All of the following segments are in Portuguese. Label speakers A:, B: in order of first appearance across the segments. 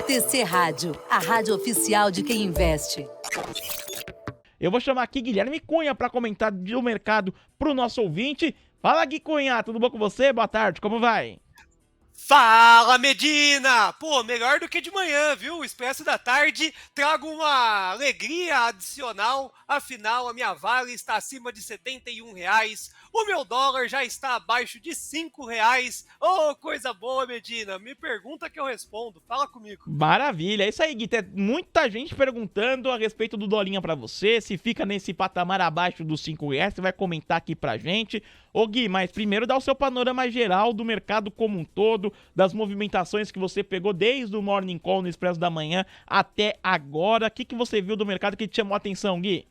A: TC Rádio, a rádio oficial de quem investe.
B: Eu vou chamar aqui Guilherme Cunha para comentar do mercado pro nosso ouvinte. Fala, Gui Cunha, tudo bom com você? Boa tarde, como vai?
C: Fala, Medina! Pô, melhor do que de manhã, viu? O Expresso da Tarde trago uma alegria adicional. Afinal, a minha Vale está acima de R$ 71. O meu dólar já está abaixo de R$ 5. Oh, coisa boa, Medina! Me pergunta que eu respondo. Fala comigo.
B: Maravilha, é isso aí, Gui. Tem muita gente perguntando a respeito do dolinha pra você, se fica nesse patamar abaixo dos R$ 5, você vai comentar aqui pra gente. Ô Gui, mas primeiro dá o seu panorama geral do mercado como um todo, das movimentações que você pegou desde o Morning Call no Expresso da Manhã até agora. O que você viu do mercado que te chamou a atenção, Gui?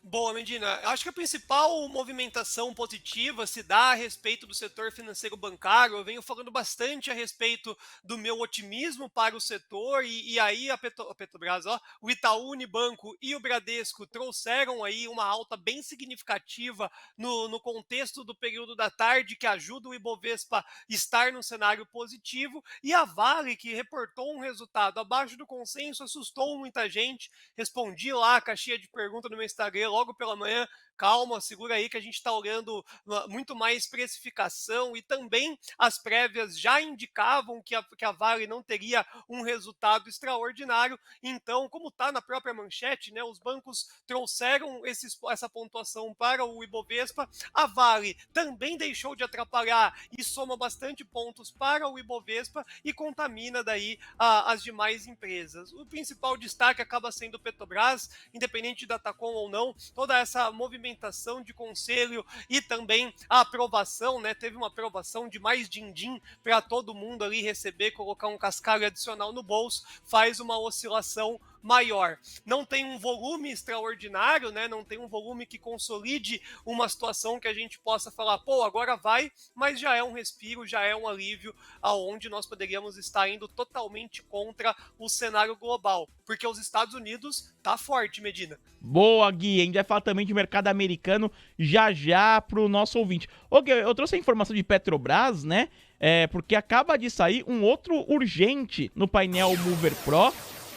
C: Boa, Medina. Acho que a principal movimentação positiva se dá a respeito do setor financeiro bancário. Eu venho falando bastante a respeito do meu otimismo para o setor e aí a Petrobras, ó, o Itaú Unibanco e o Bradesco trouxeram aí uma alta bem significativa no contexto do período da tarde, que ajuda o Ibovespa a estar no cenário positivo, e a Vale, que reportou um resultado abaixo do consenso, assustou muita gente. Respondi lá a caixinha de pergunta no meu Instagram logo pela manhã. Calma, segura aí que a gente está olhando muito mais precificação, e também as prévias já indicavam que a Vale não teria um resultado extraordinário. Então, como está na própria manchete, né, os bancos trouxeram essa pontuação para o Ibovespa. A Vale também deixou de atrapalhar e soma bastante pontos para o Ibovespa e contamina daí as demais empresas. O principal destaque acaba sendo o Petrobras, independente da Datacom ou não. Toda essa movimentação de conselho e também a aprovação, né? Teve uma aprovação de mais din-din para todo mundo ali receber, colocar um cascalho adicional no bolso, faz uma oscilação maior. Não tem um volume extraordinário, né? Não tem um volume que consolide uma situação que a gente possa falar, pô, agora vai, mas já é um respiro, já é um alívio, aonde nós poderíamos estar indo totalmente contra o cenário global, porque os Estados Unidos tá forte, Medina.
B: Boa, Gui, a gente vai falar também de mercado americano já pro nosso ouvinte. Ô Gui, eu trouxe a informação de Petrobras, né? Porque acaba de sair um outro urgente no painel Mover Pro.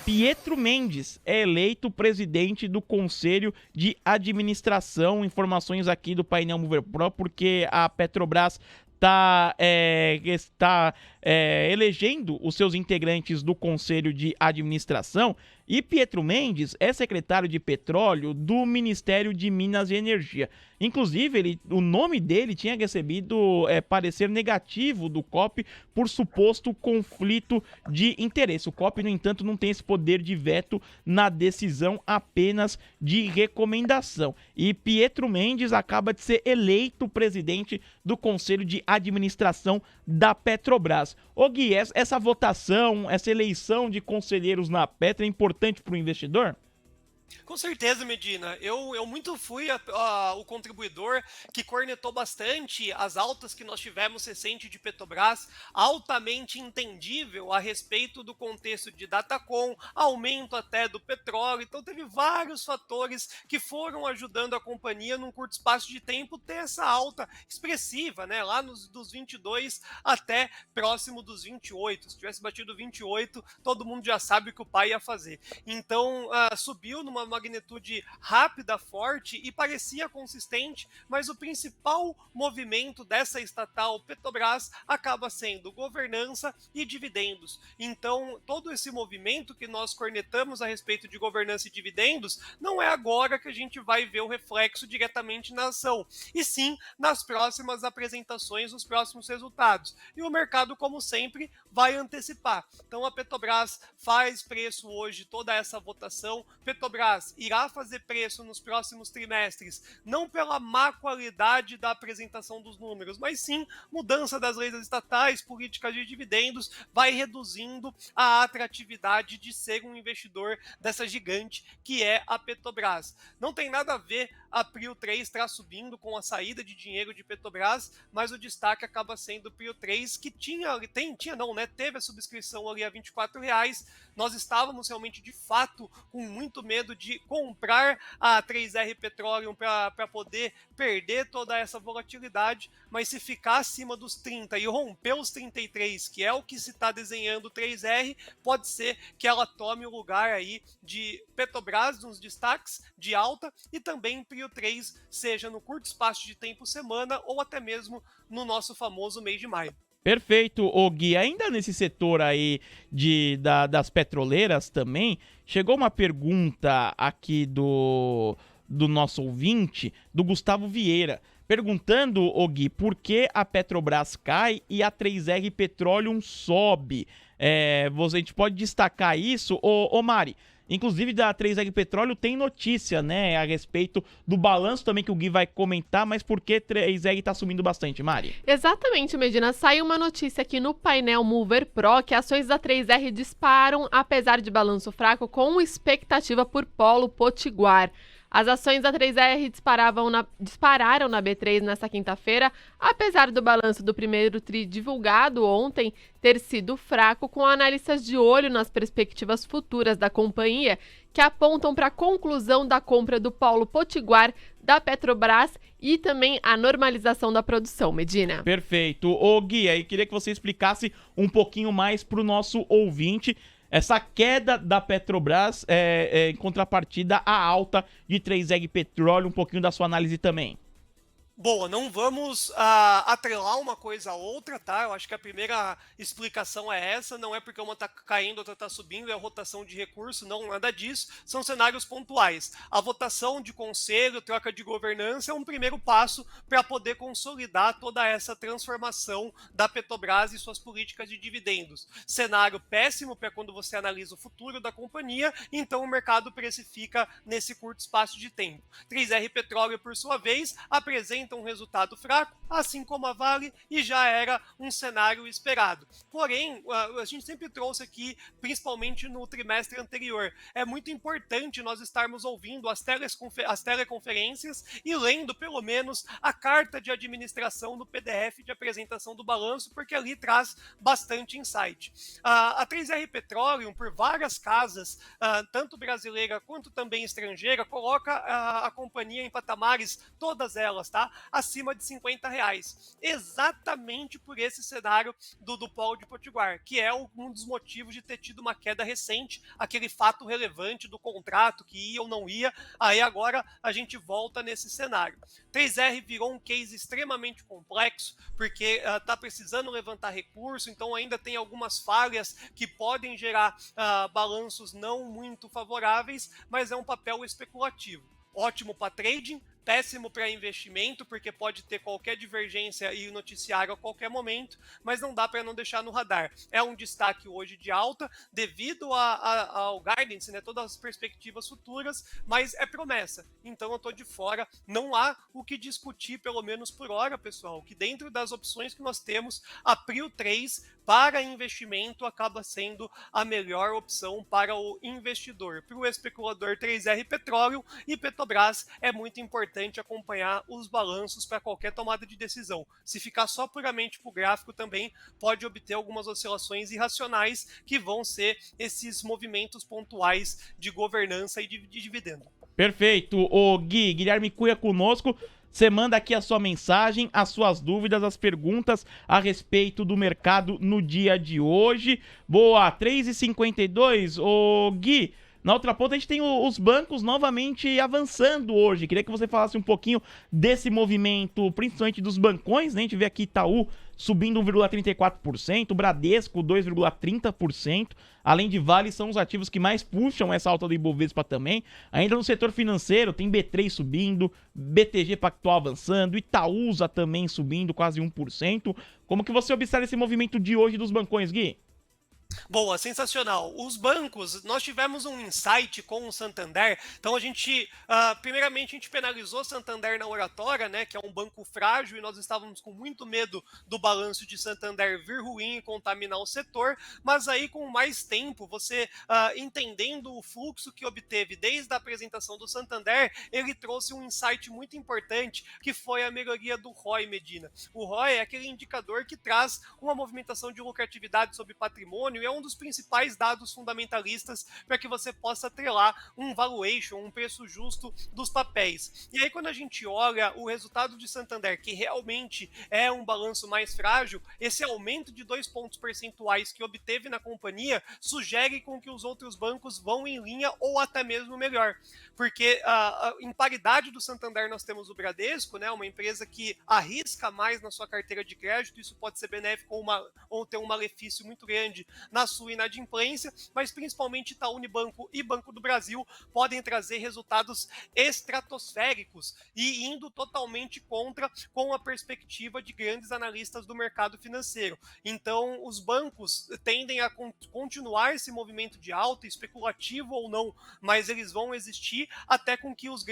B: Pietro Mendes é eleito presidente do Conselho de Administração. Informações aqui do painel Mover Pro, porque a Petrobras está elegendo os seus integrantes do Conselho de Administração, e Pietro Mendes é secretário de Petróleo do Ministério de Minas e Energia. Inclusive, o nome dele tinha recebido parecer negativo do COP por suposto conflito de interesse. O COP, no entanto, não tem esse poder de veto na decisão, apenas de recomendação. E Pietro Mendes acaba de ser eleito presidente do Conselho de Administração da Petrobras. Ô Gui, essa votação, essa eleição de conselheiros na Petro é importante para o investidor?
C: Com certeza, Medina. Eu muito fui o contribuidor que cornetou bastante as altas que nós tivemos recente de Petrobras, altamente entendível a respeito do contexto de Datacom, aumento até do petróleo. Então teve vários fatores que foram ajudando a companhia num curto espaço de tempo ter essa alta expressiva, né? Lá dos 22 até próximo dos 28. Se tivesse batido 28, todo mundo já sabe o que o pai ia fazer. Então subiu numa magnitude rápida, forte, e parecia consistente, mas o principal movimento dessa estatal Petrobras acaba sendo governança e dividendos. Então, todo esse movimento que nós cornetamos a respeito de governança e dividendos, não é agora que a gente vai ver o reflexo diretamente na ação, e sim nas próximas apresentações, nos próximos resultados. E o mercado, como sempre, vai antecipar. Então, a Petrobras faz preço hoje, toda essa votação. Petrobras irá fazer preço nos próximos trimestres, não pela má qualidade da apresentação dos números, mas sim mudança das leis estatais, políticas de dividendos, vai reduzindo a atratividade de ser um investidor dessa gigante que é a Petrobras. Não tem nada a ver a Prio 3 estar subindo com a saída de dinheiro de Petrobras, mas o destaque acaba sendo o Prio 3, que teve a subscrição ali a R$ 24. Nós estávamos realmente, de fato, com muito medo de comprar a 3R Petroleum para poder perder toda essa volatilidade, mas se ficar acima dos 30 e romper os 33, que é o que se está desenhando 3R, pode ser que ela tome o lugar aí de Petrobras nos destaques de alta e também Prio 3, seja no curto espaço de tempo semana ou até mesmo no nosso famoso mês de maio.
B: Perfeito, ô Gui. Ainda nesse setor aí das petroleiras também, chegou uma pergunta aqui do nosso ouvinte, do Gustavo Vieira, perguntando, ô Gui, por que a Petrobras cai e a 3R Petroleum sobe? A gente pode destacar isso, ô Mari? Inclusive da 3R Petróleo tem notícia, né, a respeito do balanço também que o Gui vai comentar, mas por que 3R tá subindo bastante, Mari?
D: Exatamente, Medina. Saiu uma notícia aqui no painel Mover Pro que ações da 3R disparam apesar de balanço fraco com expectativa por Polo Potiguar. As ações da 3R dispararam na B3 nesta quinta-feira, apesar do balanço do primeiro TRI divulgado ontem ter sido fraco, com analistas de olho nas perspectivas futuras da companhia, que apontam para a conclusão da compra do Polo Potiguar da Petrobras e também a normalização da produção, Medina.
B: Perfeito. Ô Gui, aí queria que você explicasse um pouquinho mais para o nosso ouvinte essa queda da Petrobras em contrapartida à alta de 3R Petróleo, um pouquinho da sua análise também.
C: Boa, não vamos atrelar uma coisa a outra, tá? Eu acho que a primeira explicação é essa, não é porque uma está caindo, outra está subindo, é a rotação de recurso, não, nada disso, são cenários pontuais. A votação de conselho, troca de governança é um primeiro passo para poder consolidar toda essa transformação da Petrobras e suas políticas de dividendos. Cenário péssimo para quando você analisa o futuro da companhia, então o mercado precifica nesse curto espaço de tempo. 3R Petróleo, por sua vez, apresenta um resultado fraco, assim como a Vale, e já era um cenário esperado. Porém, a gente sempre trouxe aqui, principalmente no trimestre anterior, é muito importante nós estarmos ouvindo as teleconferências e lendo, pelo menos, a carta de administração no PDF de apresentação do balanço, porque ali traz bastante insight. A 3R Petroleum, por várias casas, tanto brasileira quanto também estrangeira, coloca a companhia em patamares, todas elas, tá? Acima de R$50, exatamente por esse cenário do Polo de Potiguar, que é um dos motivos de ter tido uma queda recente, aquele fato relevante do contrato que ia ou não ia, aí agora a gente volta nesse cenário. 3R virou um case extremamente complexo, porque está precisando levantar recurso, então ainda tem algumas falhas que podem gerar balanços não muito favoráveis, mas é um papel especulativo. Ótimo para trading, péssimo para investimento, porque pode ter qualquer divergência e noticiário a qualquer momento, mas não dá para não deixar no radar. É um destaque hoje de alta, devido ao guidance, né, todas as perspectivas futuras, mas é promessa. Então eu estou de fora, não há o que discutir, pelo menos por hora, pessoal, que dentro das opções que nós temos, a Prio 3 para investimento acaba sendo a melhor opção para o investidor. Para o especulador, 3R Petróleo e Petrobras é muito importante acompanhar os balanços para qualquer tomada de decisão. Se ficar só puramente para o gráfico também pode obter algumas oscilações irracionais que vão ser esses movimentos pontuais de governança e de dividendo.
B: Perfeito. O Guilherme Cunha conosco. Você manda aqui a sua mensagem, as suas dúvidas, as perguntas a respeito do mercado no dia de hoje. Boa, 3h52. Ô Gui, na outra ponta a gente tem os bancos novamente avançando hoje. Queria que você falasse um pouquinho desse movimento, principalmente dos bancões, né? A gente vê aqui Itaú subindo 1,34%, Bradesco 2,30%, além de Vale, são os ativos que mais puxam essa alta do Ibovespa também. Ainda no setor financeiro, tem B3 subindo, BTG Pactual avançando, Itaúsa também subindo quase 1%. Como que você observa esse movimento de hoje dos bancões, Gui?
C: Boa, sensacional. Os bancos, nós tivemos um insight com o Santander, então a gente, primeiramente a gente penalizou o Santander na oratória, né, que é um banco frágil e nós estávamos com muito medo do balanço de Santander vir ruim e contaminar o setor, mas aí com mais tempo, você entendendo o fluxo que obteve desde a apresentação do Santander, ele trouxe um insight muito importante, que foi a melhoria do ROI, Medina. O ROI é aquele indicador que traz uma movimentação de lucratividade sobre patrimônio patrimônio, e é um dos principais dados fundamentalistas para que você possa atrelar um valuation, um preço justo dos papéis. E aí, quando a gente olha o resultado de Santander, que realmente é um balanço mais frágil, esse aumento de 2 pontos percentuais que obteve na companhia sugere com que os outros bancos vão em linha ou até mesmo melhor. Porque em paridade do Santander nós temos o Bradesco, né, uma empresa que arrisca mais na sua carteira de crédito, isso pode ser benéfico ou ter um malefício muito grande na sua inadimplência, mas principalmente Itaú Unibanco e Banco do Brasil podem trazer resultados estratosféricos e indo totalmente contra com a perspectiva de grandes analistas do mercado financeiro. Então, os bancos tendem a continuar esse movimento de alta, especulativo ou não, mas eles vão existir até com que os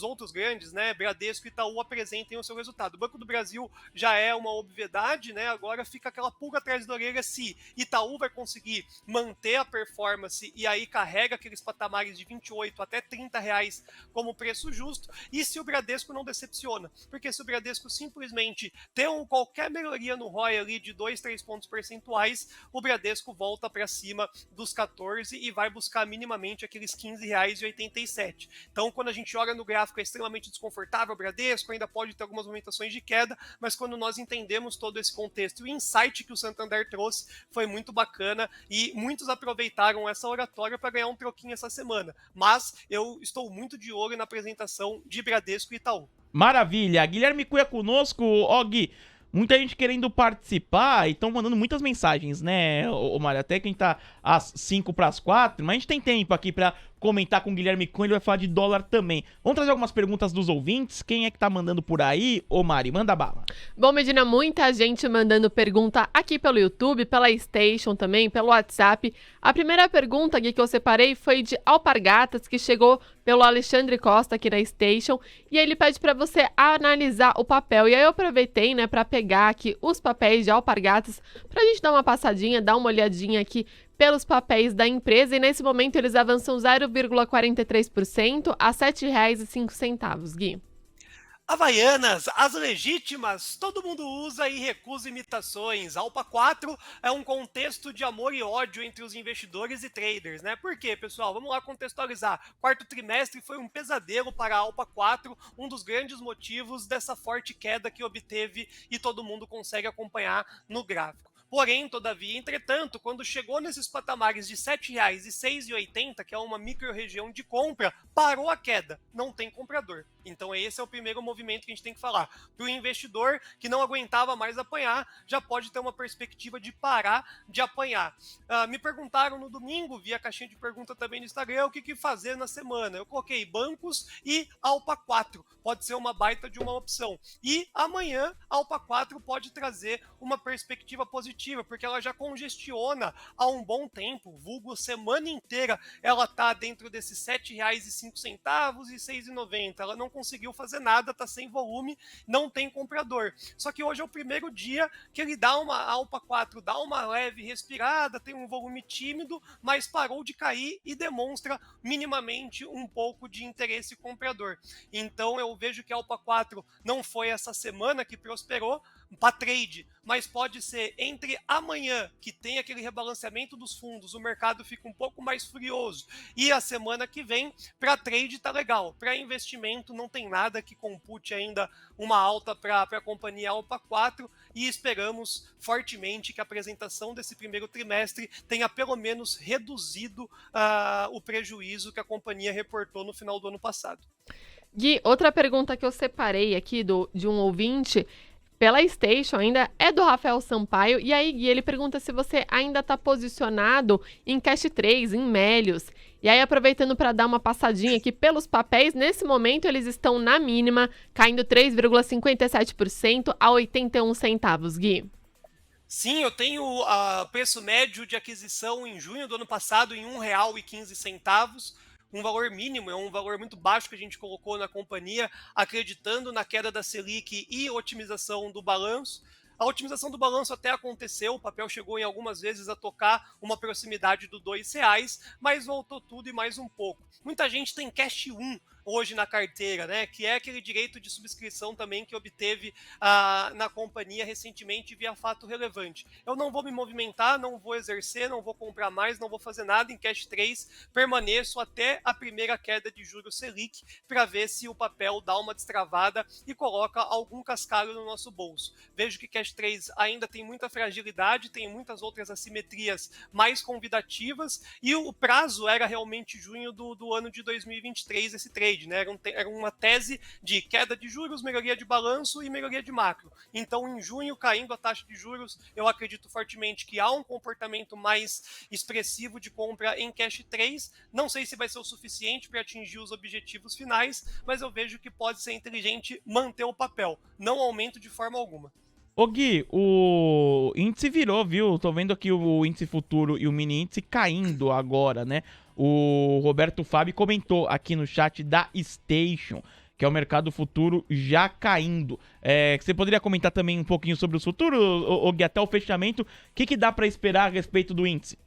C: outros grandes, né, Bradesco e Itaú, apresentem o seu resultado. O Banco do Brasil já é uma obviedade, né, agora fica aquela pulga atrás da orelha se Itaú vai conseguir manter a performance e aí carrega aqueles patamares de 28 até 30 reais como preço justo, e se o Bradesco não decepciona, porque se o Bradesco simplesmente ter qualquer melhoria no ROI ali de 2, 3 pontos percentuais, o Bradesco volta para cima dos 14 e vai buscar minimamente aqueles R$15,87. Então, quando a gente olha no gráfico, é extremamente desconfortável o Bradesco, ainda pode ter algumas movimentações de queda, mas quando nós entendemos todo esse contexto e o insight que o Santander trouxe, foi muito bacana e muitos aproveitaram essa oratória para ganhar um troquinho essa semana. Mas eu estou muito de olho na apresentação de Bradesco e Itaú.
B: Maravilha. Guilherme Cunha conosco. Ó, Gui, muita gente querendo participar e estão mandando muitas mensagens, né, Mário? Até quem tá às 5 para as 4, mas a gente tem tempo aqui para comentar com o Guilherme Cunha, ele vai falar de dólar também. Vamos trazer algumas perguntas dos ouvintes. Quem é que tá mandando por aí? Ô Mari, manda bala.
D: Bom, Medina, muita gente mandando pergunta aqui pelo YouTube, pela Station também, pelo WhatsApp. A primeira pergunta aqui que eu separei foi de Alpargatas, que chegou pelo Alexandre Costa aqui na Station, e aí ele pede para você analisar o papel. E aí eu aproveitei, né, para pegar aqui os papéis de Alpargatas, pra gente dar uma passadinha, dar uma olhadinha aqui pelos papéis da empresa, e nesse momento eles avançam 0,43% a R$ 7,05, Gui.
C: Havaianas, as legítimas, todo mundo usa e recusa imitações. Alpa 4 é um contexto de amor e ódio entre os investidores e traders, né? Por quê, pessoal? Vamos lá contextualizar. Quarto trimestre foi um pesadelo para a Alpa 4, um dos grandes motivos dessa forte queda que obteve e todo mundo consegue acompanhar no gráfico. Porém, todavia, entretanto, quando chegou nesses patamares de R$ 7,06,80, que é uma micro-região de compra, parou a queda. Não tem comprador. Então esse é o primeiro movimento que a gente tem que falar. Para o investidor que não aguentava mais apanhar, já pode ter uma perspectiva de parar de apanhar. Me perguntaram no domingo, via caixinha de pergunta também no Instagram, o que fazer na semana. Eu coloquei bancos e Alpa 4. Pode ser uma baita de uma opção. E amanhã, Alpa 4 pode trazer uma perspectiva positiva, porque ela já congestiona há um bom tempo, vulgo semana inteira, ela está dentro desses R$ 7,05 e R$ 6,90. Ela não conseguiu fazer nada, está sem volume, não tem comprador. Só que hoje é o primeiro dia que ele dá uma Alpa 4, dá uma leve respirada, tem um volume tímido, mas parou de cair e demonstra minimamente um pouco de interesse comprador. Então eu vejo que a Alpa 4 não foi essa semana que prosperou para trade, mas pode ser entre amanhã, que tem aquele rebalanceamento dos fundos, o mercado fica um pouco mais furioso, e a semana que vem, para trade tá legal. Para investimento não tem nada que compute ainda uma alta para a companhia Alpa 4, e esperamos fortemente que a apresentação desse primeiro trimestre tenha pelo menos reduzido o prejuízo que a companhia reportou no final do ano passado.
D: Gui, outra pergunta que eu separei aqui de um ouvinte pela Station ainda é do Rafael Sampaio. E aí, Gui, ele pergunta se você ainda está posicionado em Cash 3, em Melios. E aí, aproveitando para dar uma passadinha aqui pelos papéis, nesse momento eles estão na mínima, caindo 3,57% a 81 centavos, Gui.
C: Sim, eu tenho preço médio de aquisição em junho do ano passado em R$ 1,15. Um valor mínimo, é um valor muito baixo que a gente colocou na companhia, acreditando na queda da Selic e otimização do balanço. A otimização do balanço até aconteceu, o papel chegou em algumas vezes a tocar uma proximidade do R$ 2,00, mas voltou tudo e mais um pouco. Muita gente tem Cash 1 hoje na carteira, né? Que é aquele direito de subscrição também que obteve na companhia recentemente via fato relevante. Eu não vou me movimentar, não vou exercer, não vou comprar mais, não vou fazer nada em Cash 3, permaneço até a primeira queda de juros Selic para ver se o papel dá uma destravada e coloca algum cascalho no nosso bolso. Vejo que Cash 3 ainda tem muita fragilidade, tem muitas outras assimetrias mais convidativas e o prazo era realmente junho do ano de 2023 esse trade, né? Era uma tese de queda de juros, melhoria de balanço e melhoria de macro. Então, em junho, caindo a taxa de juros, eu acredito fortemente que há um comportamento mais expressivo de compra em Cash 3. Não sei se vai ser o suficiente para atingir os objetivos finais, mas eu vejo que pode ser inteligente manter o papel. Não aumento de forma alguma.
B: Ô Gui, o índice virou, viu? Tô vendo aqui o índice futuro e o mini índice caindo agora, né? O Roberto Fábio comentou aqui no chat da Station, que é o mercado futuro já caindo. Você poderia comentar também um pouquinho sobre o futuro, ô Gui, até o fechamento? O que dá para esperar a respeito do índice?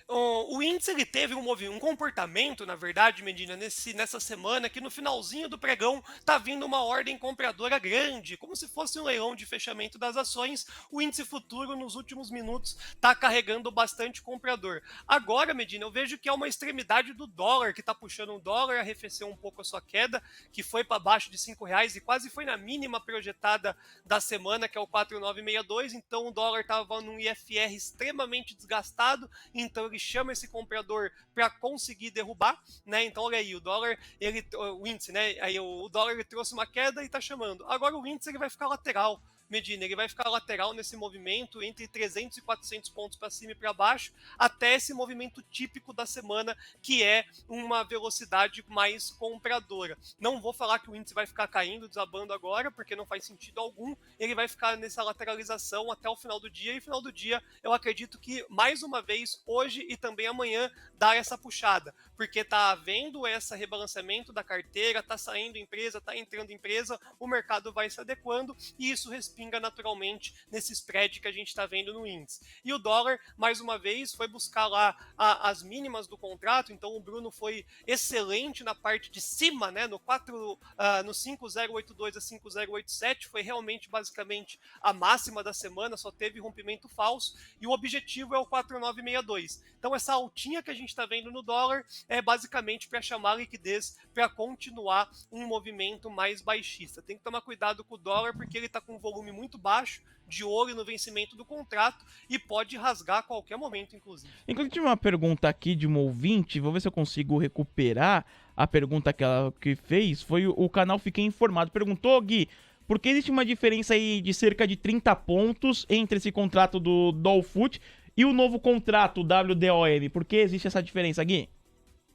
C: O índice ele teve um comportamento, na verdade, Medina, nessa semana, que no finalzinho do pregão tá vindo uma ordem compradora grande, como se fosse um leilão de fechamento das ações. O índice futuro, nos últimos minutos, tá carregando bastante comprador. Agora, Medina, eu vejo que é uma extremidade do dólar, que tá puxando o dólar, arrefeceu um pouco a sua queda, que foi para baixo de R$5 e quase foi na mínima projetada da semana, que é o 4,962. Então o dólar tava num IFR extremamente desgastado, então ele chama esse comprador para conseguir derrubar, né? Então olha aí, o índice, né? Aí o dólar ele trouxe uma queda e está chamando. Agora o índice ele vai ficar lateral. Medina, ele vai ficar lateral nesse movimento entre 300 e 400 pontos para cima e para baixo, até esse movimento típico da semana, que é uma velocidade mais compradora. Não vou falar que o índice vai ficar caindo, desabando agora, porque não faz sentido algum. Ele vai ficar nessa lateralização até o final do dia, e final do dia eu acredito que, mais uma vez, hoje e também amanhã, dar essa puxada, porque tá havendo esse rebalanceamento da carteira, tá saindo empresa, tá entrando empresa, o mercado vai se adequando, e isso pinga naturalmente nesse spread que a gente está vendo no índice. E o dólar, mais uma vez, foi buscar lá as mínimas do contrato, então o Bruno foi excelente na parte de cima, né, no 5082 a 5087, foi realmente basicamente a máxima da semana, só teve rompimento falso, e o objetivo é o 4962. Então essa altinha que a gente está vendo no dólar é basicamente para chamar a liquidez para continuar um movimento mais baixista. Tem que tomar cuidado com o dólar, porque ele está com um volume muito baixo, de olho no vencimento do contrato, e pode rasgar a qualquer momento, inclusive.
B: Inclusive, tive uma pergunta aqui de uma ouvinte, vou ver se eu consigo recuperar a pergunta que ela fez. Foi o canal Fiquei Informado. Perguntou, Gui, por que existe uma diferença aí de cerca de 30 pontos entre esse contrato do Dolfoot e o novo contrato WDOM? Por que existe essa diferença, Gui?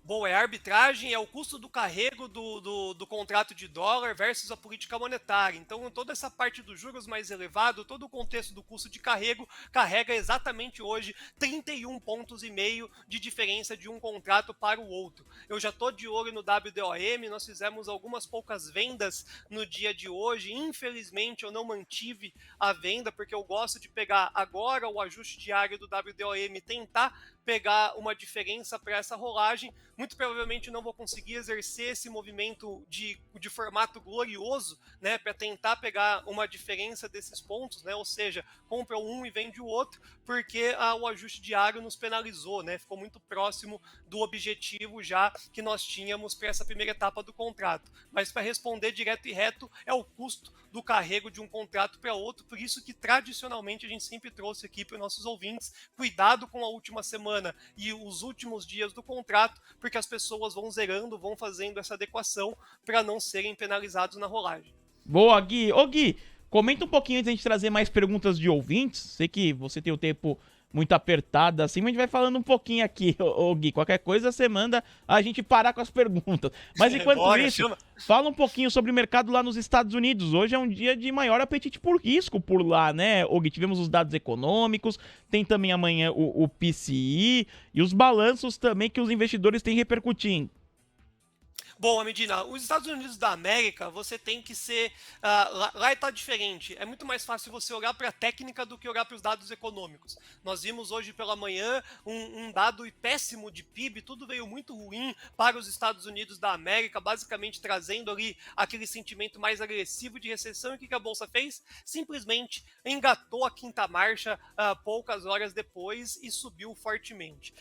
C: Bom, é a arbitragem, é o custo do carrego do contrato de dólar versus a política monetária. Então, toda essa parte dos juros mais elevado, todo o contexto do custo de carrego, carrega exatamente hoje 31,5 pontos de diferença de um contrato para o outro. Eu já estou de olho no WDOM, nós fizemos algumas poucas vendas no dia de hoje. Infelizmente, eu não mantive a venda, porque eu gosto de pegar agora o ajuste diário do WDOM e tentar pegar uma diferença para essa rolagem. Muito provavelmente não vou conseguir exercer esse movimento de formato glorioso, né, para tentar pegar uma diferença desses pontos, né, ou seja, compra um e vende o outro, porque o ajuste diário nos penalizou, né, ficou muito próximo do objetivo já que nós tínhamos para essa primeira etapa do contrato. Mas para responder direto e reto, é o custo do carrego de um contrato para outro, por isso que tradicionalmente a gente sempre trouxe aqui para os nossos ouvintes, cuidado com a última semana e os últimos dias do contrato, porque as pessoas vão zerando, vão fazendo essa adequação para não serem penalizados na rolagem.
B: Boa, Gui. Ô, Gui, comenta um pouquinho antes de a gente trazer mais perguntas de ouvintes. Sei que você tem o tempo muito apertado assim, mas a gente vai falando um pouquinho aqui, ô Gui. Qualquer coisa você manda a gente parar com as perguntas. Mas enquanto isso, fala um pouquinho sobre o mercado lá nos Estados Unidos. Hoje é um dia de maior apetite por risco por lá, né, ô Gui? Tivemos os dados econômicos, tem também amanhã o PCI e os balanços também que os investidores têm repercutindo.
C: Bom, Medina, os Estados Unidos da América, você tem que ser. Lá está diferente. É muito mais fácil você olhar para a técnica do que olhar para os dados econômicos. Nós vimos hoje pela manhã um dado péssimo de PIB, tudo veio muito ruim para os Estados Unidos da América, basicamente trazendo ali aquele sentimento mais agressivo de recessão. E o que a Bolsa fez? Simplesmente engatou a quinta marcha poucas horas depois e subiu fortemente.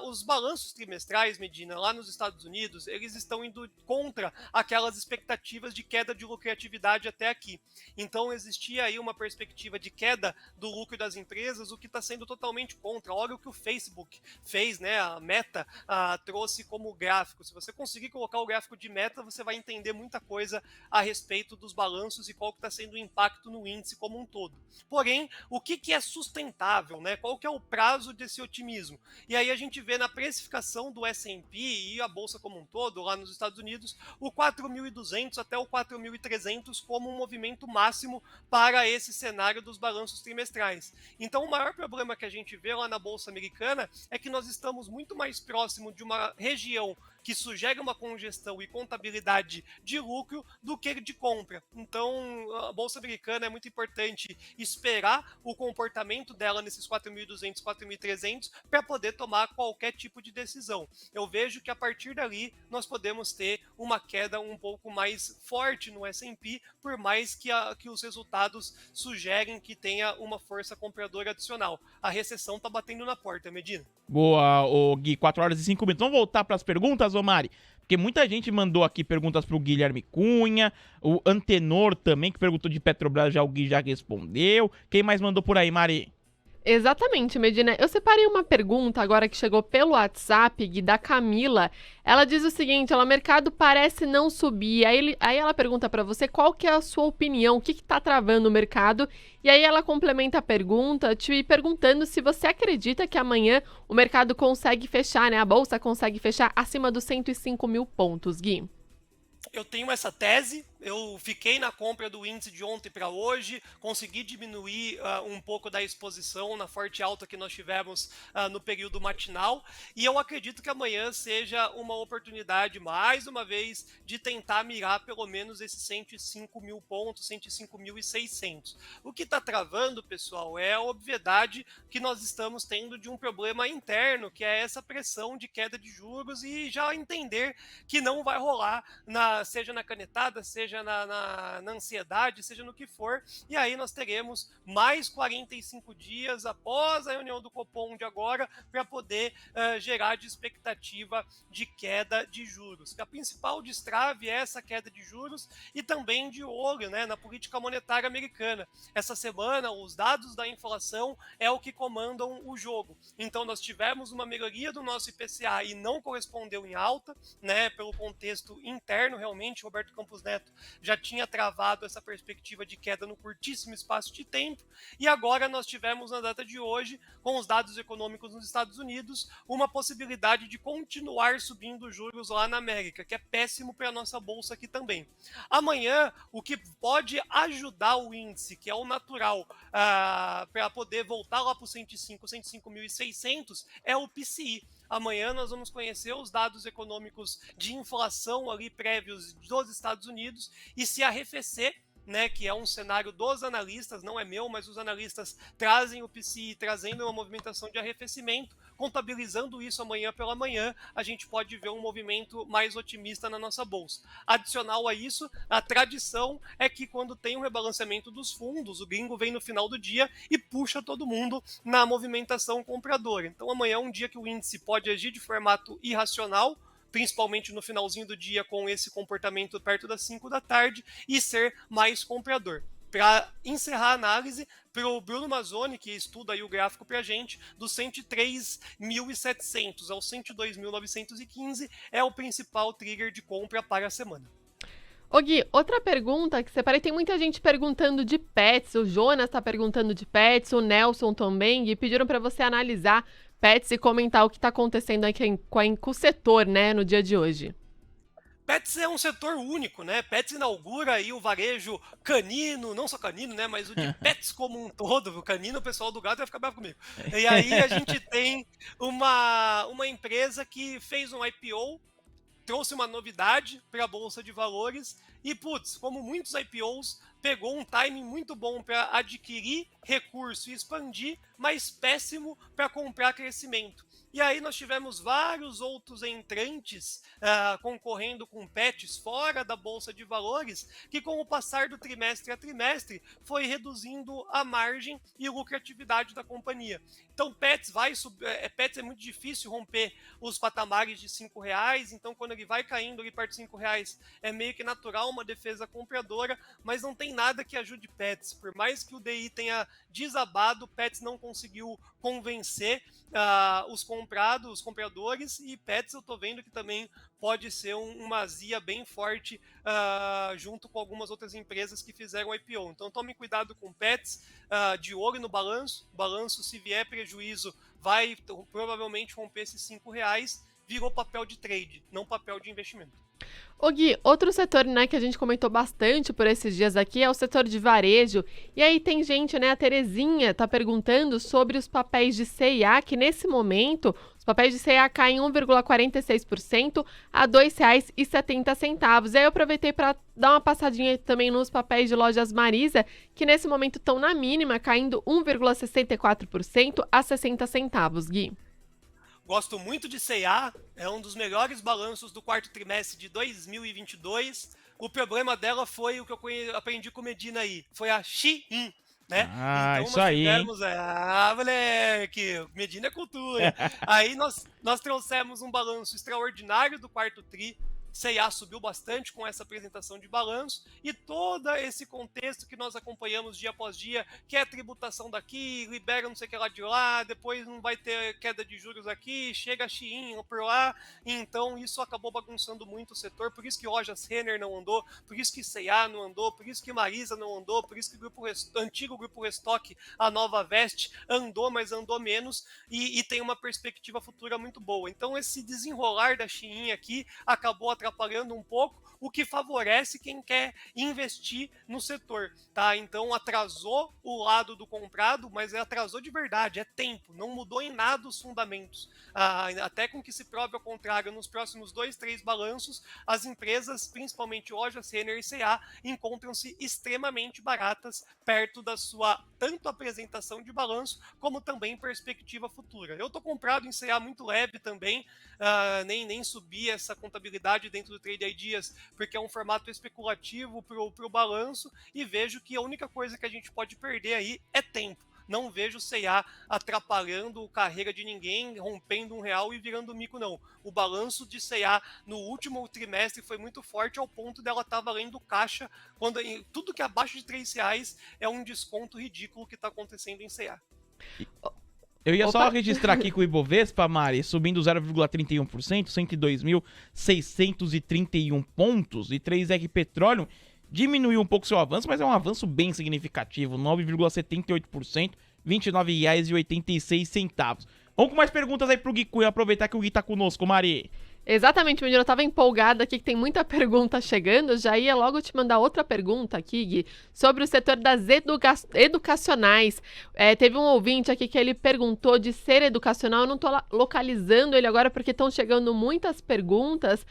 C: Os balanços trimestrais, Medina, lá nos Estados Unidos, eles estão indo contra aquelas expectativas de queda de lucratividade até aqui. Então existia aí uma perspectiva de queda do lucro das empresas, o que está sendo totalmente contra. Olha o que o Facebook fez, né? A Meta trouxe como gráfico. Se você conseguir colocar o gráfico de Meta, você vai entender muita coisa a respeito dos balanços e qual que está sendo o impacto no índice como um todo. Porém, o que é sustentável, né? Qual que é o prazo desse otimismo? E aí a gente vê na precificação do S&P e a Bolsa como um todo, lá nos Estados Unidos, o 4.200 até o 4.300 como um movimento máximo para esse cenário dos balanços trimestrais. Então, o maior problema que a gente vê lá na Bolsa Americana é que nós estamos muito mais próximo de uma região que sugere uma congestão e contabilidade de lucro do que de compra. Então, a Bolsa Americana é muito importante esperar o comportamento dela nesses 4.200, 4.300 para poder tomar qualquer tipo de decisão. Eu vejo que a partir dali nós podemos ter uma queda um pouco mais forte no S&P, por mais que os resultados sugerem que tenha uma força compradora adicional. A recessão está batendo na porta, Medina.
B: Boa, ô Gui, 4 horas e 5 minutos. Vamos voltar para as perguntas, ô Mari? Porque muita gente mandou aqui perguntas pro Guilherme Cunha, o Antenor também, que perguntou de Petrobras, já o Gui já respondeu. Quem mais mandou por aí, Mari?
D: Exatamente, Medina. Eu separei uma pergunta agora que chegou pelo WhatsApp, Gui, da Camila. Ela diz o seguinte, o mercado parece não subir. Aí ela pergunta para você qual que é a sua opinião, o que está travando o mercado. E aí ela complementa a pergunta te perguntando se você acredita que amanhã o mercado consegue fechar, né? A Bolsa consegue fechar acima dos 105 mil pontos, Gui.
C: Eu tenho essa tese, eu fiquei na compra do índice de ontem para hoje, consegui diminuir um pouco da exposição na forte alta que nós tivemos no período matinal, e eu acredito que amanhã seja uma oportunidade, mais uma vez, de tentar mirar pelo menos esses 105 mil pontos, 105.600. O que está travando, pessoal, é a obviedade que nós estamos tendo de um problema interno, que é essa pressão de queda de juros, e já entender que não vai rolar seja na canetada, seja na ansiedade, seja no que for, e aí nós teremos mais 45 dias após a reunião do Copom de agora para poder gerar de expectativa de queda de juros. A principal destrave é essa queda de juros e também de olho, né, na política monetária americana. Essa semana, os dados da inflação é o que comandam o jogo. Então, nós tivemos uma melhoria do nosso IPCA e não correspondeu em alta, né, pelo contexto interno. Realmente, Roberto Campos Neto já tinha travado essa perspectiva de queda no curtíssimo espaço de tempo, e agora nós tivemos na data de hoje, com os dados econômicos nos Estados Unidos, uma possibilidade de continuar subindo juros lá na América, que é péssimo para a nossa bolsa aqui também. Amanhã, o que pode ajudar o índice, que é o natural, para poder voltar lá para os 105.600, é o PCI. Amanhã nós vamos conhecer os dados econômicos de inflação ali prévios dos Estados Unidos, e se arrefecer, né, que é um cenário dos analistas, não é meu, mas os analistas trazem o PCI, trazendo uma movimentação de arrefecimento, contabilizando isso amanhã pela manhã, a gente pode ver um movimento mais otimista na nossa bolsa. Adicional a isso, a tradição é que quando tem um rebalanceamento dos fundos, o gringo vem no final do dia e puxa todo mundo na movimentação compradora. Então amanhã é um dia que o índice pode agir de formato irracional, principalmente no finalzinho do dia com esse comportamento perto das 5 da tarde, e ser mais comprador. Para encerrar a análise, para o Bruno Mazzoni, que estuda aí o gráfico para a gente, dos 103.700 aos 102.915 é o principal trigger de compra para a semana.
D: Ô Gui, outra pergunta que separei, tem muita gente perguntando de Pets, o Jonas está perguntando de Pets, o Nelson também, e pediram para você analisar Pets e comentar o que está acontecendo aí com o setor, né, no dia de hoje.
C: Pets é um setor único, né? Pets inaugura aí o varejo canino, não só canino, né? Mas o de pets como um todo. O canino, o pessoal do gato vai ficar bravo comigo. E aí a gente tem uma empresa que fez um IPO trouxe uma novidade para a Bolsa de Valores e, putz, como muitos IPOs, pegou um timing muito bom para adquirir recurso e expandir, mas péssimo para comprar crescimento. E aí nós tivemos vários outros entrantes concorrendo com Pets fora da Bolsa de Valores, que com o passar do trimestre a trimestre foi reduzindo a margem e lucratividade da companhia. Então Pets Pets é muito difícil romper os patamares de R$5, então quando ele vai caindo ali perto de R$5 é meio que natural uma defesa compradora, mas não tem nada que ajude Pets. Por mais que o DI tenha desabado, Pets não conseguiu convencer os compradores, e Pets eu tô vendo que também pode ser uma zia bem forte junto com algumas outras empresas que fizeram IPO. Então tome cuidado com Pets, de olho no balanço. Balanço, se vier prejuízo, vai provavelmente romper esses R$5, virou papel de trade, não papel de investimento.
D: Ô Gui, outro setor, né, que a gente comentou bastante por esses dias aqui é o setor de varejo. E aí tem gente, né, a Terezinha tá perguntando sobre os papéis de C&A, que nesse momento os papéis de C&A caem 1,46% a R$ 2,70. E aí eu aproveitei para dar uma passadinha também nos papéis de lojas Marisa, que nesse momento estão na mínima, caindo 1,64% a 60 centavos, Gui.
C: Gosto muito de C&A, é um dos melhores balanços do quarto trimestre de 2022. O problema dela foi o que eu aprendi com Medina aí, foi a Shein, né?
B: Ah,
C: então
B: isso aí, hein?
C: Moleque, Medina é cultura. Aí nós trouxemos um balanço extraordinário do quarto tri. C&A subiu bastante com essa apresentação de balanço, e todo esse contexto que nós acompanhamos dia após dia, que é tributação daqui, libera não sei o que lá de lá, depois não vai ter queda de juros aqui, chega a Shein por lá, então isso acabou bagunçando muito o setor. Por isso que Lojas Renner não andou, por isso que C&A não andou, por isso que Marisa não andou, por isso que o antigo Grupo Restock, a Nova Veste, andou, mas andou menos, e tem uma perspectiva futura muito boa. Então esse desenrolar da Shein aqui acabou atrapalhando um pouco, o que favorece quem quer investir no setor, tá? Então atrasou o lado do comprado, mas atrasou de verdade, é tempo, não mudou em nada os fundamentos. Até com que se prove ao contrário, nos próximos 2-3 balanços, as empresas, principalmente Lojas Renner e C&A, encontram-se extremamente baratas, perto da sua tanto apresentação de balanço, como também perspectiva futura. Eu estou comprado em C&A muito leve também, nem subi essa contabilidade dentro do Trade Ideas, porque é um formato especulativo para o balanço, e vejo que a única coisa que a gente pode perder aí é tempo. Não vejo o C&A atrapalhando a carreira de ninguém, rompendo R$1 e virando mico, não. O balanço de C&A no último trimestre foi muito forte, ao ponto dela estar valendo caixa, quando tudo que é abaixo de R$3 é um desconto ridículo que está acontecendo em C&A.
B: Eu ia só registrar aqui que o Ibovespa, Mari, subindo 0,31%, 102.631 pontos, e 3R Petróleo diminuiu um pouco seu avanço, mas é um avanço bem significativo, 9,78%, R$ 29,86. Vamos com mais perguntas aí pro Gui Cunha, aproveitar que o Gui tá conosco, Mari.
D: Exatamente, Medina, eu tava empolgada aqui que tem muita pergunta chegando, já ia logo te mandar outra pergunta aqui, Gui, sobre o setor das educacionais. Teve um ouvinte aqui que ele perguntou de ser educacional, eu não tô localizando ele agora porque estão chegando muitas perguntas.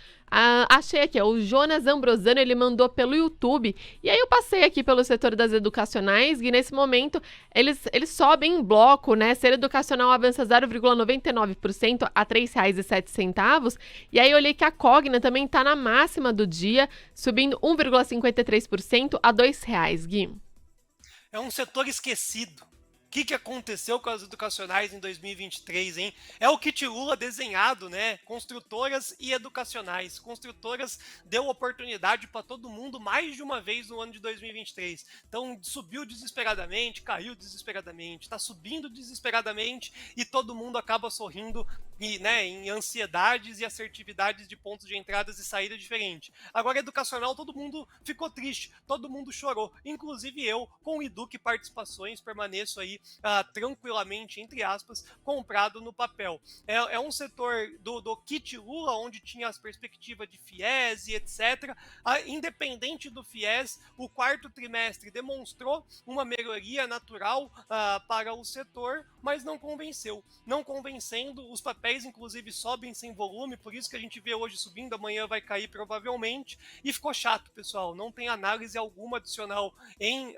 D: Achei aqui, o Jonas Ambrosano, ele mandou pelo YouTube, e aí eu passei aqui pelo setor das educacionais, e nesse momento eles sobem em bloco, né? Ser educacional avança 0,99% a R$ 3,07, e aí eu olhei que a Cogna também está na máxima do dia, subindo 1,53% a R$ 2,00, Gui.
C: É um setor esquecido. O que aconteceu com as educacionais em 2023, hein? É o kit Lula desenhado, né? Construtoras e educacionais. Construtoras deu oportunidade para todo mundo mais de uma vez no ano de 2023. Então subiu desesperadamente, caiu desesperadamente, está subindo desesperadamente, e todo mundo acaba sorrindo em ansiedades e assertividades de pontos de entradas e saída diferente. Agora, educacional, todo mundo ficou triste, todo mundo chorou, inclusive eu, com o Eduque Participações, permaneço aí tranquilamente, entre aspas, comprado no papel. É um setor do kit Lula, onde tinha as perspectivas de FIES e etc. Independente do FIES, o quarto trimestre demonstrou uma melhoria natural para o setor, mas não convenceu. Não convencendo, os papéis papéis, inclusive, sobem sem volume, por isso que a gente vê hoje subindo, amanhã vai cair provavelmente, e ficou chato, pessoal, não tem análise alguma adicional em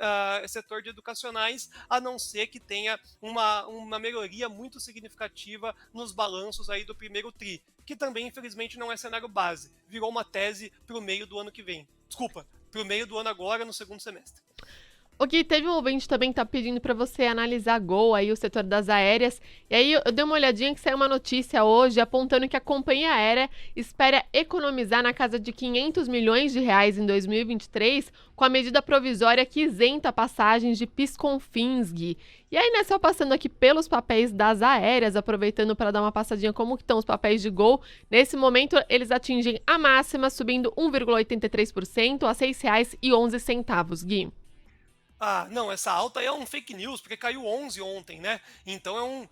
C: setor de educacionais, a não ser que tenha uma melhoria muito significativa nos balanços aí do primeiro TRI, que também, infelizmente, não é cenário base, virou uma tese para o meio do ano que vem. Desculpa, para o meio do ano agora, no segundo semestre.
D: O Gui, teve um ouvinte também que tá pedindo para você analisar Gol, aí o setor das aéreas. E aí eu dei uma olhadinha que saiu uma notícia hoje apontando que a companhia aérea espera economizar na casa de 500 milhões de reais em 2023 com a medida provisória que isenta passagens de PIS/COFINS, Gui. E aí, né, só passando aqui pelos papéis das aéreas, aproveitando para dar uma passadinha como que estão os papéis de Gol, nesse momento eles atingem a máxima, subindo 1,83% a R$ 6,11, Gui.
C: Ah, não, essa alta aí é um fake news, porque caiu 11 ontem, né? Então é um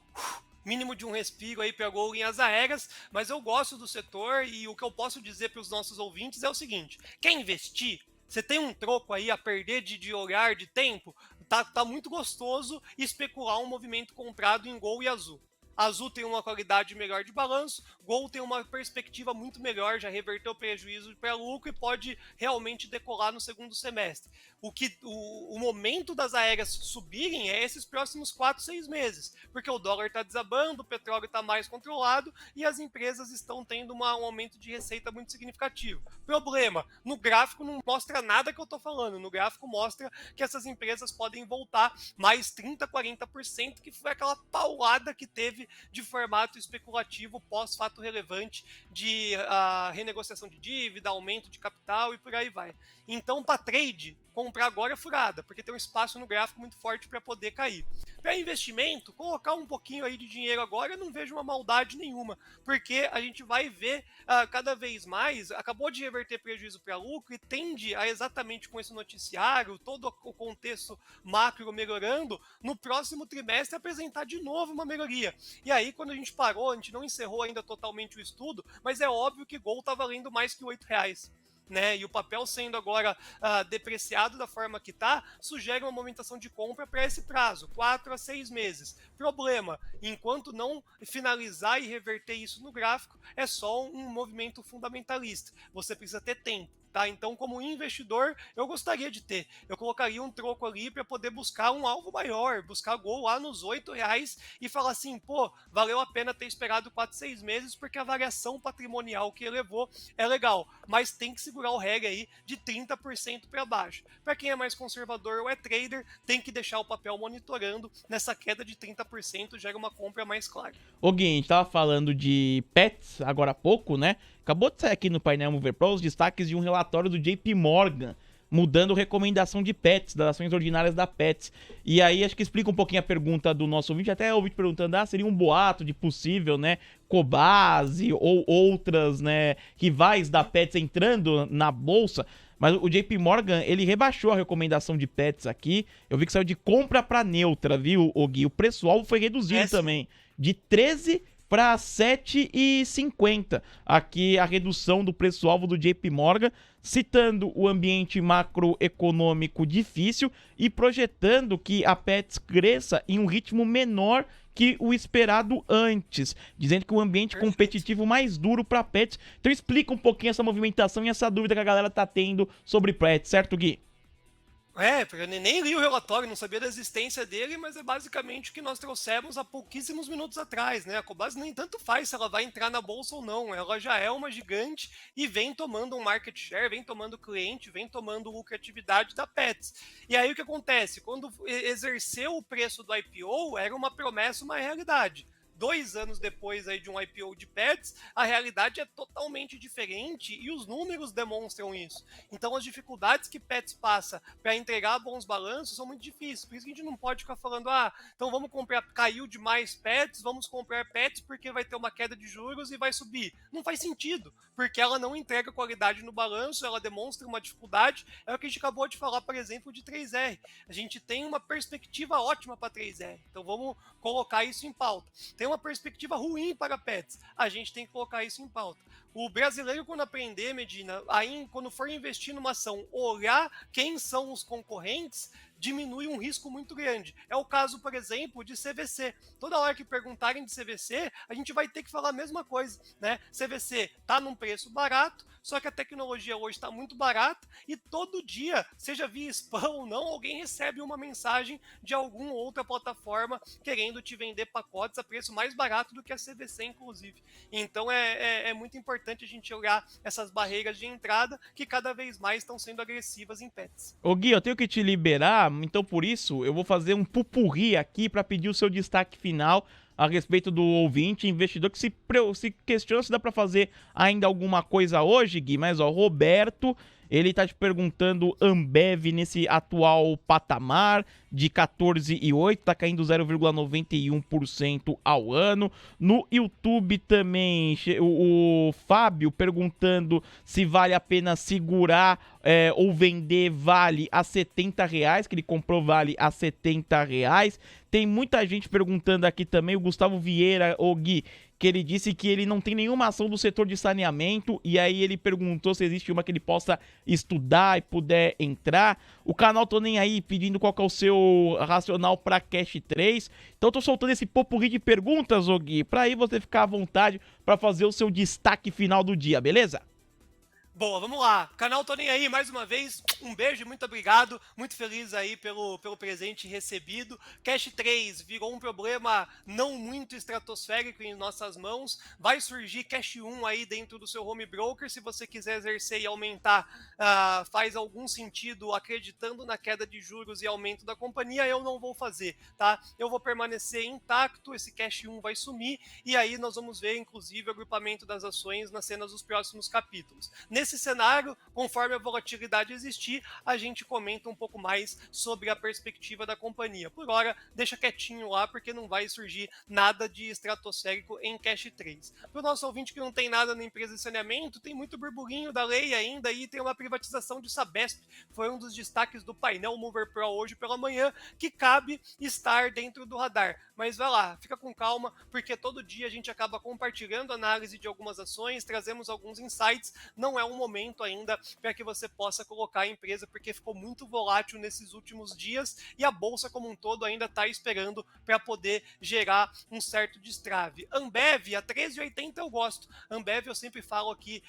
C: mínimo de um respiro aí para Gol linhas aéreas, mas eu gosto do setor e o que eu posso dizer para os nossos ouvintes é o seguinte: quer investir? Você tem um troco aí a perder de olhar, de tempo? Tá muito gostoso especular um movimento comprado em Gol e Azul. Azul tem uma qualidade melhor de balanço, Gol tem uma perspectiva muito melhor, já reverteu o prejuízo para lucro e pode realmente decolar no segundo semestre. O momento das aéreas subirem é esses próximos 4, 6 meses, porque o dólar está desabando, o petróleo está mais controlado e as empresas estão tendo um aumento de receita muito significativo. Problema, no gráfico não mostra nada que eu estou falando, no gráfico mostra que essas empresas podem voltar mais 30%, 40%, que foi aquela paulada que teve de formato especulativo pós-fato relevante de renegociação de dívida, aumento de capital e por aí vai. Então, para trade, comprar agora é furada, porque tem um espaço no gráfico muito forte para poder cair. Para investimento, colocar um pouquinho aí de dinheiro agora, eu não vejo uma maldade nenhuma, porque a gente vai ver cada vez mais, acabou de reverter prejuízo para lucro e tende a, exatamente com esse noticiário, todo o contexto macro melhorando, no próximo trimestre apresentar de novo uma melhoria. E aí, quando a gente parou, a gente não encerrou ainda totalmente o estudo, mas é óbvio que Gol está valendo mais que R$8. Né? E o papel sendo agora depreciado da forma que está, sugere uma movimentação de compra para esse prazo, 4 a 6 meses. Problema, enquanto não finalizar e reverter isso no gráfico, é só um movimento fundamentalista. Você precisa ter tempo. Tá? Então, como investidor, eu gostaria de ter. Eu colocaria um troco ali para poder buscar um alvo maior, buscar Gol lá nos R$8 e falar assim, pô, valeu a pena ter esperado 4, 6 meses porque a variação patrimonial que elevou é legal, mas tem que segurar o reggae aí de 30% para baixo. Para quem é mais conservador ou é trader, tem que deixar o papel monitorando nessa queda de 30%, gera uma compra mais clara.
B: Ô Gui, a gente tava falando de Pets agora há pouco, né? Acabou de sair aqui no painel Mover Pro os destaques de um relatório do JP Morgan, mudando recomendação de Pets, das ações ordinárias da Pets. E aí acho que explica um pouquinho a pergunta do nosso ouvinte, até o ouvinte perguntando, seria um boato de possível, né, Cobase ou outras, né, rivais da Pets entrando na bolsa. Mas o JP Morgan, ele rebaixou a recomendação de Pets aqui. Eu vi que saiu de compra para neutra, viu, Gui? O preço-alvo foi reduzido também, de 13 para 7,50. Aqui a redução do preço-alvo do JP Morgan, citando o ambiente macroeconômico difícil e projetando que a Pets cresça em um ritmo menor que o esperado antes, dizendo que o ambiente competitivo mais duro para Pets. Então explica um pouquinho essa movimentação e essa dúvida que a galera tá tendo sobre Pets, certo, Gui?
C: Porque eu nem li o relatório, não sabia da existência dele, mas é basicamente o que nós trouxemos há pouquíssimos minutos atrás, né? A Cobase nem tanto faz se ela vai entrar na bolsa ou não, ela já é uma gigante e vem tomando um market share, vem tomando cliente, vem tomando lucratividade da Pets. E aí o que acontece? Quando exerceu o preço do IPO, era uma promessa, uma realidade. 2 anos depois aí de um IPO de Pets, a realidade é totalmente diferente e os números demonstram isso. Então as dificuldades que Pets passa para entregar bons balanços são muito difíceis. Por isso que a gente não pode ficar falando, então vamos comprar, caiu demais Pets, vamos comprar Pets porque vai ter uma queda de juros e vai subir. Não faz sentido, porque ela não entrega qualidade no balanço, ela demonstra uma dificuldade. É o que a gente acabou de falar, por exemplo, de 3R. A gente tem uma perspectiva ótima para 3R, então vamos colocar isso em pauta. Tem uma perspectiva ruim para Pets, a gente tem que colocar isso em pauta. O brasileiro, quando aprender, Medina, aí quando for investir numa ação, olhar quem são os concorrentes, diminui um risco muito grande. É o caso, por exemplo, de CVC. Toda hora que perguntarem de CVC, a gente vai ter que falar a mesma coisa, né? CVC está num preço barato, só que a tecnologia hoje está muito barata e todo dia, seja via spam ou não, alguém recebe uma mensagem de alguma outra plataforma querendo te vender pacotes a preço mais barato do que a CVC, inclusive. Então é muito importante a gente olhar essas barreiras de entrada que cada vez mais estão sendo agressivas em pets.
B: Ô Gui, eu tenho que te liberar, então por isso eu vou fazer um pupurri aqui para pedir o seu destaque final a respeito do ouvinte, investidor, que se questiona se dá para fazer ainda alguma coisa hoje, Gui, mas ó, Roberto, ele tá te perguntando Ambev nesse atual patamar de 14,8, tá caindo 0,91% ao ano. No YouTube também, o Fábio perguntando se vale a pena segurar ou vender Vale a R$70, que ele comprou Vale a R$70. Tem muita gente perguntando aqui também, o Gustavo Vieira, o Gui, que ele disse que ele não tem nenhuma ação do setor de saneamento, e aí ele perguntou se existe uma que ele possa estudar e puder entrar. O canal Tô Nem Aí pedindo qual que é o seu racional para Cash 3. Então eu tô soltando esse popurrí de perguntas, ô Gui, pra aí você ficar à vontade para fazer o seu destaque final do dia, beleza?
C: Boa, vamos lá. Canal Tô Nem Aí, mais uma vez, um beijo e muito obrigado. Muito feliz aí pelo presente recebido. Cash 3 virou um problema não muito estratosférico em nossas mãos. Vai surgir Cash 1 aí dentro do seu home broker. Se você quiser exercer e aumentar, faz algum sentido acreditando na queda de juros e aumento da companhia. Eu não vou fazer, tá? Eu vou permanecer intacto, esse Cash 1 vai sumir e aí nós vamos ver, inclusive, o agrupamento das ações nas cenas dos próximos capítulos. Nesse cenário, conforme a volatilidade existir, a gente comenta um pouco mais sobre a perspectiva da companhia. Por hora, deixa quietinho lá, porque não vai surgir nada de estratosférico em Cash 3. Para o nosso ouvinte que não tem nada na empresa de saneamento, tem muito burburinho da lei ainda e tem uma privatização de Sabesp. Foi um dos destaques do painel Mover Pro hoje pela manhã, que cabe estar dentro do radar. Mas vai lá, fica com calma, porque todo dia a gente acaba compartilhando análise de algumas ações, trazemos alguns insights. Não é um momento ainda para que você possa colocar a empresa, porque ficou muito volátil nesses últimos dias e a bolsa como um todo ainda está esperando para poder gerar um certo destrave. Ambev, a 13,80 eu gosto. Ambev, eu sempre falo aqui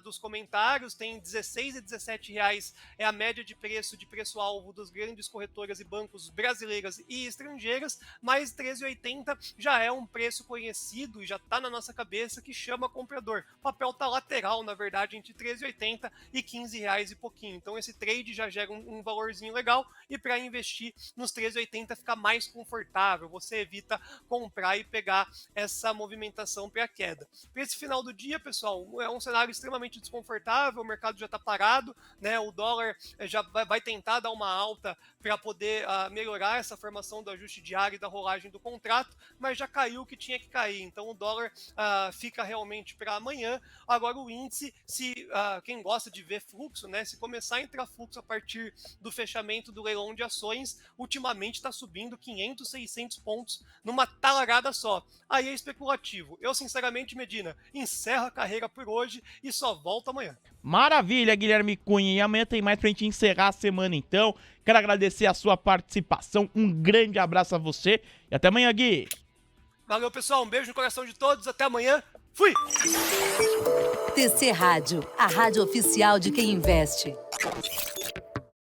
C: dos comentários, tem 16 e 17 reais é a média de preço-alvo das grandes corretoras e bancos brasileiras e estrangeiras, mas 13,80 já é um preço conhecido e já está na nossa cabeça que chama comprador. O papel está lateral, na verdade, entre 13,80 e 15 reais e pouquinho. Então esse trade já gera um valorzinho legal e para investir nos 13,80 fica mais confortável. Você evita comprar e pegar essa movimentação para a queda. Para esse final do dia, pessoal, é um cenário extremamente desconfortável, o mercado já está parado, né? O dólar já vai tentar dar uma alta para poder melhorar essa formação do ajuste diário e da rolagem do contrato, mas já caiu o que tinha que cair. Então o dólar fica realmente para amanhã. Agora o índice, se quem gosta de ver fluxo, né, se começar a entrar fluxo a partir do fechamento do leilão de ações, ultimamente está subindo 500, 600 pontos numa talarada só. Aí é especulativo. Eu, sinceramente, Medina, encerro a carreira por hoje e só volto amanhã.
B: Maravilha, Guilherme Cunha. E amanhã tem mais pra gente encerrar a semana, então. Quero agradecer a sua participação. Um grande abraço a você e até amanhã, Gui.
C: Valeu, pessoal. Um beijo no coração de todos. Até amanhã. Fui!
A: TC Rádio, a rádio oficial de quem investe.